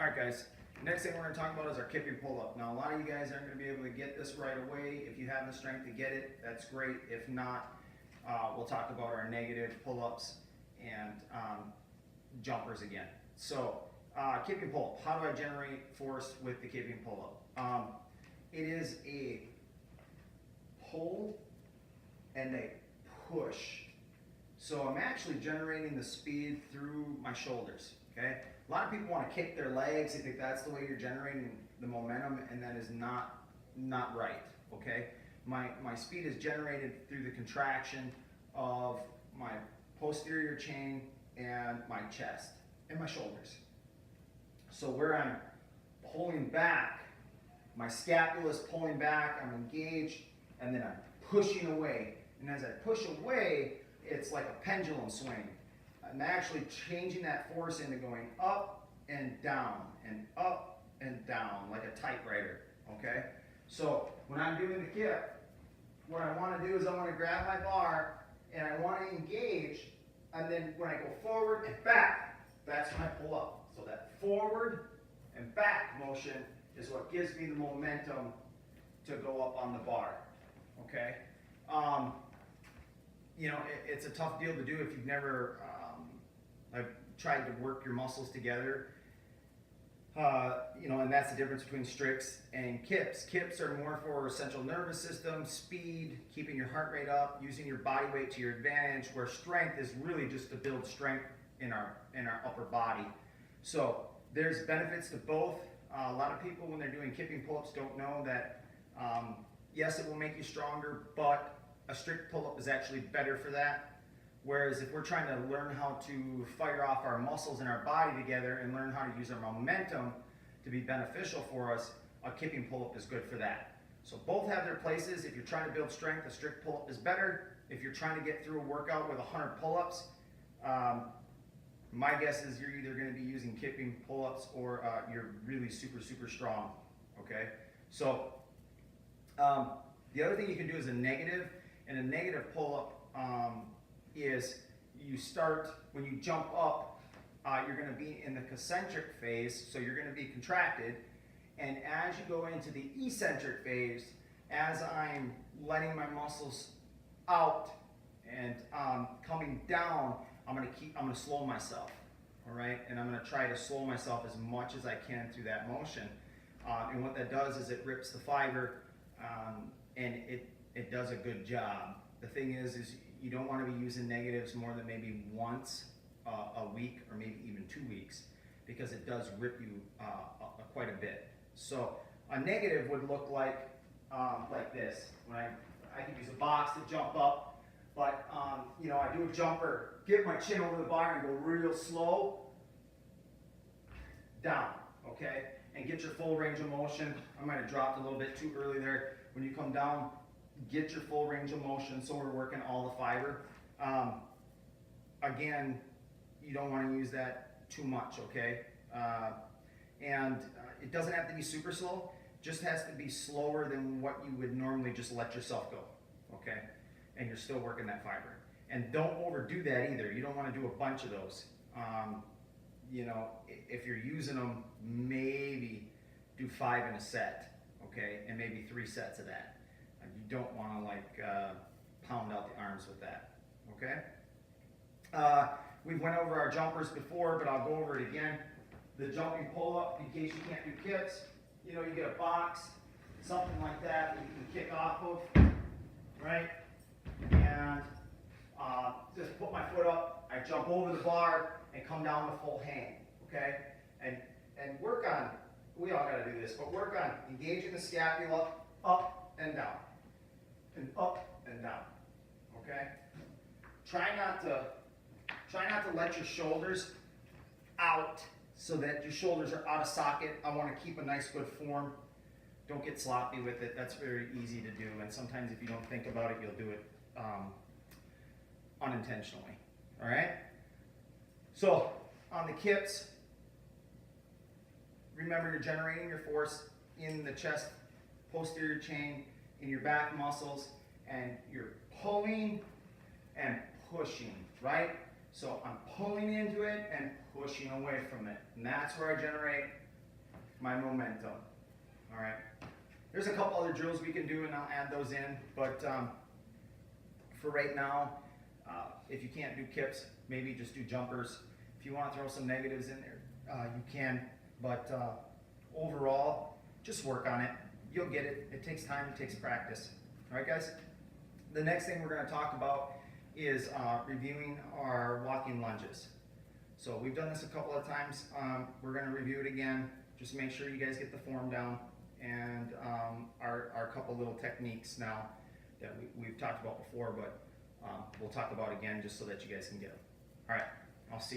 Alright guys, next thing we're going to talk about is our kipping pull-up. Now a lot of you guys aren't going to be able to get this right away. If you have the strength to get it, that's great. If not, we'll talk about our negative pull-ups and jumpers again. So, kipping pull-up. How do I generate force with the kipping pull-up? It is a pull and a push. So I'm actually generating the speed through my shoulders, okay? A lot of people want to kick their legs. They think that's the way you're generating the momentum, and that is not right, okay? My speed is generated through the contraction of my posterior chain and my chest and my shoulders. So where I'm pulling back, my scapula is pulling back, I'm engaged, and then I'm pushing away. And as I push away, it's like a pendulum swing. I'm actually changing that force into going up and down, like a typewriter, okay? So when I'm doing the kip, what I want to do is I want to grab my bar and I want to engage, and then when I go forward and back, that's when I pull up. So that forward and back motion is what gives me the momentum to go up on the bar, okay? You know, it's a tough deal to do if you've never tried to work your muscles together. You know, and that's the difference between stricts and kips. Kips are more for central nervous system, speed, keeping your heart rate up, using your body weight to your advantage, where strength is really just to build strength in our upper body. So there's benefits to both. A lot of people, when they're doing kipping pull-ups, don't know that, yes, it will make you stronger, but a strict pull-up is actually better for that. Whereas if we're trying to learn how to fire off our muscles in our body together and learn how to use our momentum to be beneficial for us, a kipping pull-up is good for that. So both have their places. If you're trying to build strength, a strict pull-up is better. If you're trying to get through a workout with 100 pull-ups, my guess is you're either going to be using kipping pull-ups or you're really super strong, okay? So the other thing you can do is a negative, and a negative pull-up is you start, when you jump up, you're going to be in the concentric phase, so you're going to be contracted, and as you go into the eccentric phase, as I'm letting my muscles out and coming down, I'm going to slow myself, all right? And I'm going to try to slow myself as much as I can through that motion. And what that does is it rips the fiber, and it does a good job. The thing is you don't want to be using negatives more than maybe once a week or maybe even 2 weeks, because it does rip you quite a bit. So a negative would look like this. When I could use a box to jump up, but you know, I do a jumper, get my chin over the bar and go real slow down, okay? And get your full range of motion. I might have dropped a little bit too early there. When you come down, get your full range of motion, so we're working all the fiber. Again, you don't want to use that too much, okay? It doesn't have to be super slow, just has to be slower than what you would normally just let yourself go, okay? And you're still working that fiber. And don't overdo that either. You don't want to do a bunch of those. You know, if you're using them, maybe do 5 in a set, okay? And maybe 3 sets of that. You don't want to like pound out the arms with that, okay? We went over our jumpers before, but I'll go over it again. The jumping pull-up, in case you can't do kips, you know, you get a box, something like that you can kick off of, right? And just put my foot up, I jump over the bar and come down to full hang, okay? And work on, we all got to do this, but work on engaging the scapula up and down. And up and down, okay? Try not to let your shoulders out so that your shoulders are out of socket. I want to keep a nice good form. Don't get sloppy with it. That's very easy to do, and sometimes if you don't think about it, you'll do it unintentionally, all right? So on the kips, remember you're generating your force in the chest, posterior chain, in your back muscles, and you're pulling and pushing, right? So I'm pulling into it and pushing away from it. And that's where I generate my momentum. All right. There's a couple other drills we can do, and I'll add those in. But for right now, if you can't do kips, maybe just do jumpers. If you want to throw some negatives in there, you can. But overall, just work on it. You'll get it. It takes time. It takes practice. All right, guys? The next thing we're going to talk about is reviewing our walking lunges. So we've done this a couple of times. We're going to review it again. Just make sure you guys get the form down, and our couple little techniques now that we've talked about before, but we'll talk about again just so that you guys can get them. All right, I'll see you.